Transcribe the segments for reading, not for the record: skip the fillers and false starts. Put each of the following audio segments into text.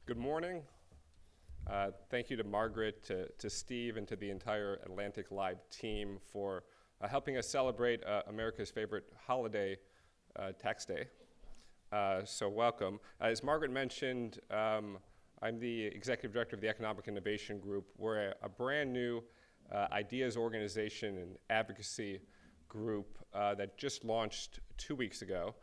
Good morning. Thank you to Margaret, to Steve, and to the entire Atlantic Live team for helping us celebrate America's favorite holiday, Tax Day. So welcome. As Margaret mentioned, I'm the Executive Director of the Economic Innovation Group. We're a brand new ideas organization and advocacy group that just launched 2 weeks ago.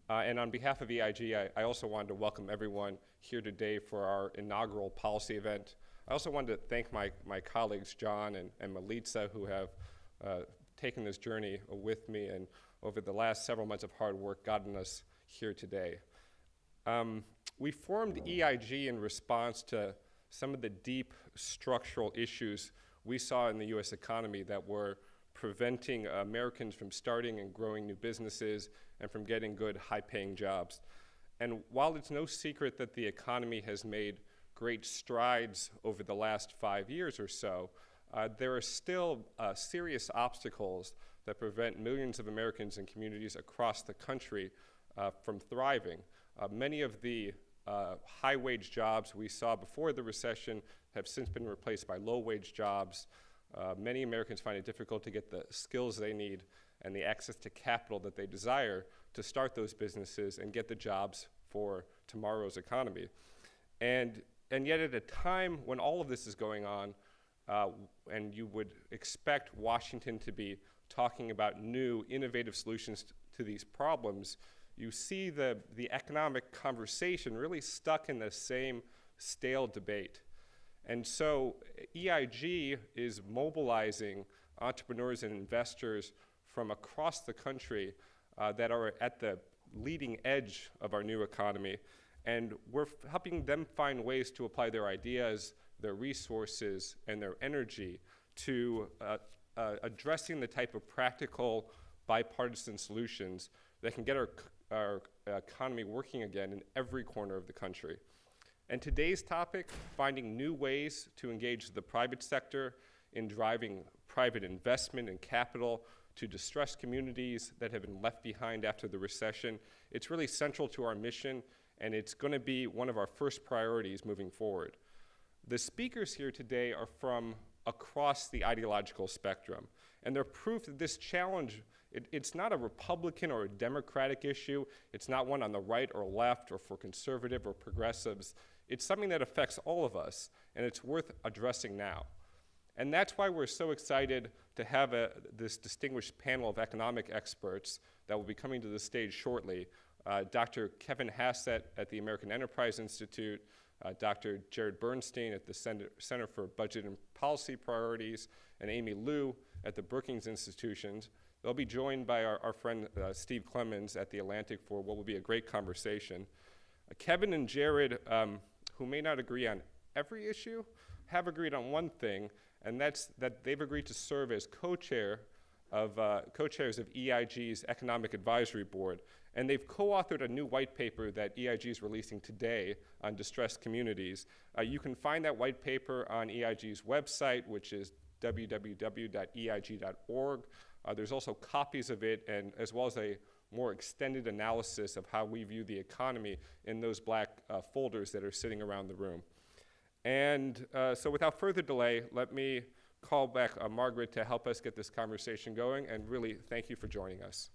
And on behalf of EIG, I also wanted to welcome everyone here today for our inaugural policy event. I also wanted to thank my colleagues, John and Melitza, who have taken this journey with me and over the last several months of hard work gotten us here today. We formed EIG in response to some of the deep structural issues we saw in the U.S. economy that were preventing Americans from starting and growing new businesses and from getting good, high-paying jobs. And while it's no secret that the economy has made great strides over the last 5 years or so, there are still serious obstacles that prevent millions of Americans and communities across the country from thriving. Many of the high-wage jobs we saw before the recession have since been replaced by low-wage jobs. Many Americans find it difficult to get the skills they need and the access to capital that they desire to start those businesses and get the jobs for tomorrow's economy. And yet at a time when all of this is going on, and you would expect Washington to be talking about new, innovative solutions to these problems, you see the economic conversation really stuck in the same stale debate. And so EIG is mobilizing entrepreneurs and investors from across the country that are at the leading edge of our new economy. And we're helping them find ways to apply their ideas, their resources, and their energy to addressing the type of practical bipartisan solutions that can get our economy working again in every corner of the country. And today's topic, finding new ways to engage the private sector in driving private investment and capital to distressed communities that have been left behind after the recession, it's really central to our mission, and it's going to be one of our first priorities moving forward. The speakers here today are from across the ideological spectrum, and they're proof that this challenge, it's not a Republican or a Democratic issue. It's not one on the right or left or for conservative or progressives. It's something that affects all of us, and it's worth addressing now. And that's why we're so excited to have this distinguished panel of economic experts that will be coming to the stage shortly. Dr. Kevin Hassett at the American Enterprise Institute, Dr. Jared Bernstein at the Center for Budget and Policy Priorities, and Amy Liu at the Brookings Institutions. They'll be joined by our friend Steve Clemens at the Atlantic for what will be a great conversation. Kevin and Jared, who may not agree on every issue, have agreed on one thing, and that's that they've agreed to serve as co-chairs of EIG's Economic Advisory Board, and they've co-authored a new white paper that EIG is releasing today on distressed communities. You can find that white paper on EIG's website, which is www.eig.org. There's also copies of it, and as well as a more extended analysis of how we view the economy in those black folders that are sitting around the room. And so without further delay, let me call back Margaret to help us get this conversation going, and really thank you for joining us.